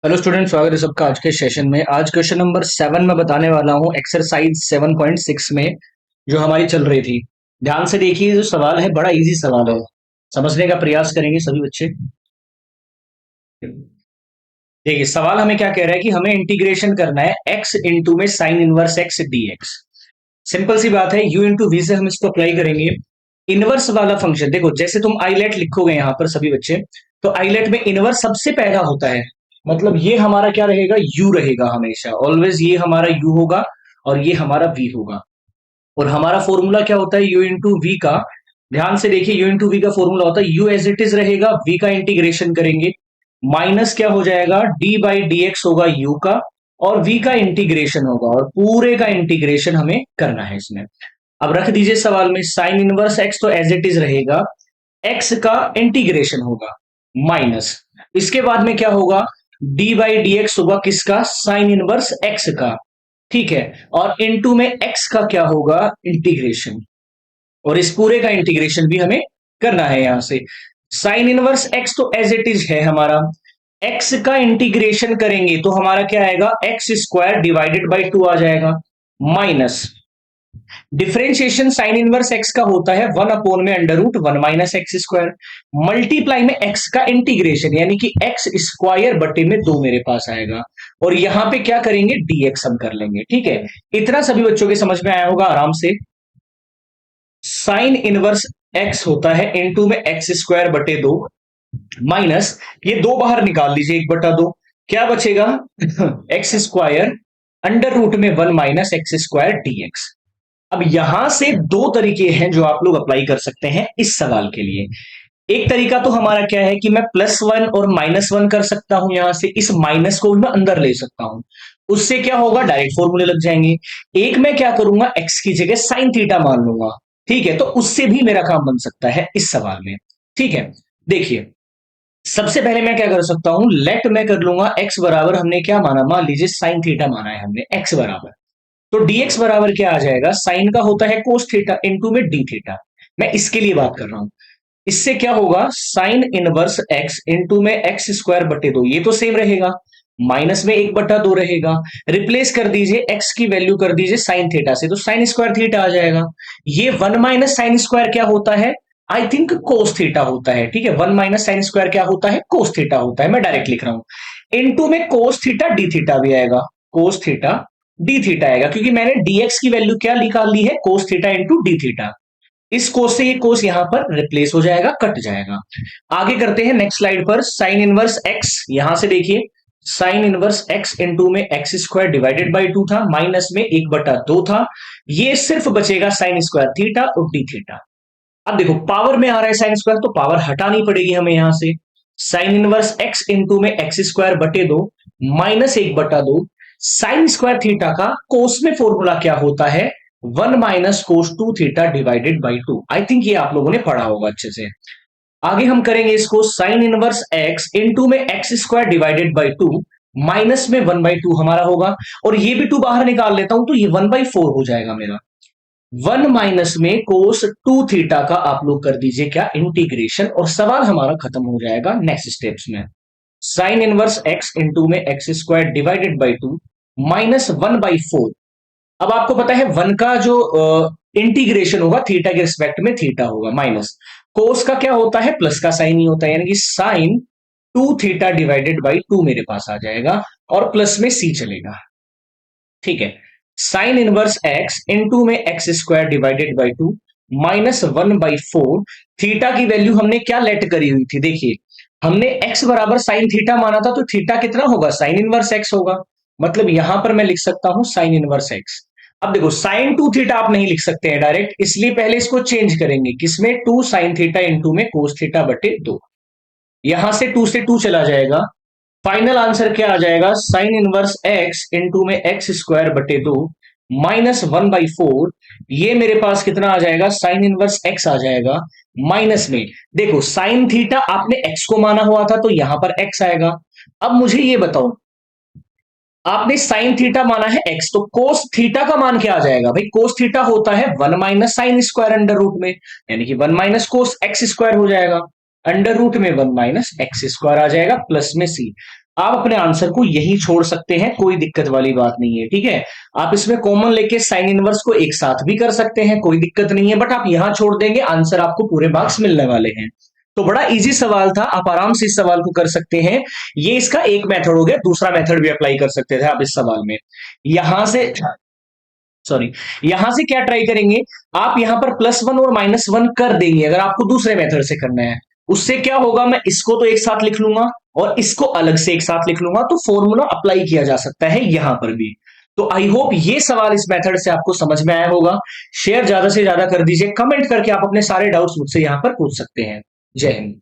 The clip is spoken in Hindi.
हेलो स्टूडेंट, स्वागत है सबका आज के सेशन में। आज क्वेश्चन नंबर 7 में बताने वाला हूँ, एक्सरसाइज 7.6 में जो हमारी चल रही थी। ध्यान से देखिए, जो सवाल है बड़ा इजी सवाल है, समझने का प्रयास करेंगे सभी बच्चे। देखिए सवाल हमें क्या कह रहा है कि हमें इंटीग्रेशन करना है x इंटू में sine inverse x dx। Simple सी बात है, u इंटू वी से हम इसको अप्लाई करेंगे। इनवर्स वाला फंक्शन देखो, जैसे तुम आईलेट लिखोगे यहाँ पर सभी बच्चे, तो आईलेट में इनवर्स सबसे पहला होता है। मतलब ये हमारा क्या रहेगा, u रहेगा हमेशा, ऑलवेज ये हमारा u होगा और ये हमारा v होगा। और हमारा फॉर्मूला क्या होता है, u इंटू वी का। ध्यान से देखिए, u इंटू वी का फॉर्मूला होता है u एज इट इज रहेगा, v का इंटीग्रेशन करेंगे, माइनस क्या हो जाएगा, d बाई डी एक्स होगा u का, और v का इंटीग्रेशन होगा, और पूरे का इंटीग्रेशन हमें करना है इसमें। अब रख दीजिए सवाल में साइन इनवर्स x तो एज इट इज रहेगा, x का इंटीग्रेशन होगा माइनस, इसके बाद में क्या होगा, d बाई डी एक्स होगा किसका, साइन इनवर्स x का। ठीक है, और इनटू में x का क्या होगा, इंटीग्रेशन, और इस पूरे का इंटीग्रेशन भी हमें करना है यहां से। साइन इनवर्स x तो एज इट इज है हमारा, x का इंटीग्रेशन करेंगे तो हमारा क्या आएगा, X square divided by two आ जाएगा, minus differentiation sine inverse X का होता है वन अपॉन में under root one minus X square, multiply में एक्स का इंटीग्रेशन यानी कि एक्स स्क्वायर बटे में दो मेरे पास आएगा, और यहां पे क्या करेंगे, डीएक्स हम कर लेंगे। ठीक है, इतना सभी बच्चों के समझ में आया होगा आराम से। साइन इनवर्स एक्स होता है इनटू में एक्स स्क्वायर बटे दो, माइनस ये दो बाहर निकाल लीजिए, एक बटा दो, क्या बचेगा एक्स स्क्वायर अंडर रूट में one minus X square dx. अब यहां से दो तरीके हैं जो आप लोग अप्लाई कर सकते हैं इस सवाल के लिए। एक तरीका तो हमारा क्या है कि मैं प्लस वन और माइनस वन कर सकता हूं, यहां से इस माइनस को भी मैं अंदर ले सकता हूं, उससे क्या होगा, डायरेक्ट फॉर्मूले लग जाएंगे। एक मैं क्या करूंगा, एक्स की जगह साइन थीटा मान लूंगा। ठीक है, तो उससे भी मेरा काम बन सकता है इस सवाल में। ठीक है, देखिए सबसे पहले मैं क्या कर सकता हूं, लेट मैं कर लूंगा एक्स बराबर, हमने क्या माना, मान लीजिए साइन थीटा माना है हमने, एक्स बराबर, तो dx बराबर क्या आ जाएगा, साइन का होता है कोस थीटा इनटू में डी थीटा। मैं इसके लिए बात कर रहा हूं, इससे क्या होगा, साइन इनवर्स एक्स इंटू में एक्स स्क्वायर बटे दो, ये तो सेम रहेगा, माइनस में एक बटा दो रहेगा, रिप्लेस कर दीजिए एक्स की वैल्यू कर दीजिए साइन थीटा से, तो साइन स्क्वायर थीटा आ जाएगा। ये वन माइनस साइन स्क्वायर क्या होता है, आई थिंक कोस थीटा होता है। ठीक है, वन माइनस साइन स्क्वायर क्या होता है, कोस थीटा होता है, मैं डायरेक्ट लिख रहा हूं। इनटू में कोस थीटा डी थीटा भी आएगा, कोस थीटा डी थीटा आएगा, क्योंकि मैंने dx की वैल्यू क्या निकाल ली है, cos theta into D theta. इस कोस से ये कोस यहां पर रिप्लेस हो जाएगा, कट जाएगा। आगे करते हैं नेक्स्ट स्लाइड पर, साइन इनवर्स एक्स, यहां से देखिए साइन इनवर्स एक्स इंटू में x square divided by to था, माइनस में एक बटा दो था, ये सिर्फ बचेगा साइन स्क्वायर थीटा और डी थीटा। अब देखो पावर में आ रहा है साइन स्क्वायर, तो पावर हटानी पड़ेगी हमें यहां से। साइन इनवर्स एक्स इंटू में एक्स स्क्वायर बटे दो, माइनस एक बटा दो, साइन स्क्वायर थीटा का कोस में फॉर्मूला क्या होता है, one minus cos two theta divided by two. I think ये आप लोगों ने पढ़ा होगा अच्छे से। आगे हम करेंगे इसको, साइन इनवर्स एक्स इंटू में x square divided by to, minus में वन बाई टू हमारा होगा, और ये भी टू बाहर निकाल लेता हूं तो ये वन बाई फोर हो जाएगा मेरा। वन माइनस में कोस टू थीटा का आप लोग कर दीजिए क्या, इंटीग्रेशन, और सवाल हमारा खत्म हो जाएगा नेक्स्ट स्टेप्स में। साइन इनवर्स एक्स इंटू में x square divided by to, minus one by four. अब आपको पता है वन का जो इंटीग्रेशन होगा थीटा के रिस्पेक्ट में थीटा होगा, माइनस कोस का क्या होता है, प्लस का साइन ही होता है, यानी कि sign to theta divided by to मेरे पास आ जाएगा, और प्लस में सी चलेगा। ठीक है, साइन इनवर्स एक्स इंटू में x square divided by to, minus one by four. Theta की वैल्यू हमने क्या लेट करी हुई थी, देखिए हमने x बराबर साइन थीटा माना था, तो थीटा कितना होगा, साइन इनवर्स x होगा, मतलब यहां पर मैं लिख सकता हूं साइन इनवर्स x। अब देखो साइन टू थीटा आप नहीं लिख सकते हैं डायरेक्ट, इसलिए पहले इसको चेंज करेंगे, किसमें, टू साइन थीटा इंटू में कोस थीटा बटे दो, यहां से टू चला जाएगा, फाइनल आंसर क्या आ जाएगा, साइन इनवर्स एक्स इंटू में एक्स स्क्वायर बटे दो, माइनस वन बाई फोर। ये मेरे पास कितना आ जाएगा, साइन इनवर्स एक्स आ जाएगा, माइनस में देखो साइन थीटा आपने एक्स को माना हुआ था तो यहां पर एक्स आएगा। अब मुझे ये बताओ, आपने साइन थीटा माना है एक्स, तो कोस थीटा का मान क्या आ जाएगा भाई, कोस थीटा होता है one minus sine square under root में, यानी कि one minus cos X square हो जाएगा। अंडर रूट में 1 - x² आ जाएगा प्लस में c। आप अपने आंसर को यही छोड़ सकते हैं, कोई दिक्कत वाली बात नहीं है, ठीक है। आप इसमें कॉमन लेके साइन इनवर्स को एक साथ भी कर सकते हैं, कोई दिक्कत नहीं है, बट आप यहां छोड़ देंगे, आंसर आपको पूरे मार्क्स मिलने वाले हैं। तो बड़ा इजी सवाल था, आप आराम से इस सवाल को कर सकते हैं। ये इसका एक मेथड हो गया, दूसरा मेथड भी अप्लाई कर सकते थे आप इस सवाल में। यहां से सॉरी, यहां से क्या ट्राई करेंगे, आप यहां पर +1 और -1 कर देंगे अगर आपको दूसरे मेथड से करना है। उससे क्या होगा, मैं इसको तो एक साथ लिख लूंगा और इसको अलग से एक साथ लिख लूंगा, तो फॉर्मूला अप्लाई किया जा सकता है यहां पर भी। तो आई होप ये सवाल इस मेथड से आपको समझ में आया होगा। शेयर ज्यादा से ज्यादा कर दीजिए, कमेंट करके आप अपने सारे डाउट्स मुझसे यहां पर पूछ सकते हैं। जय हिंद।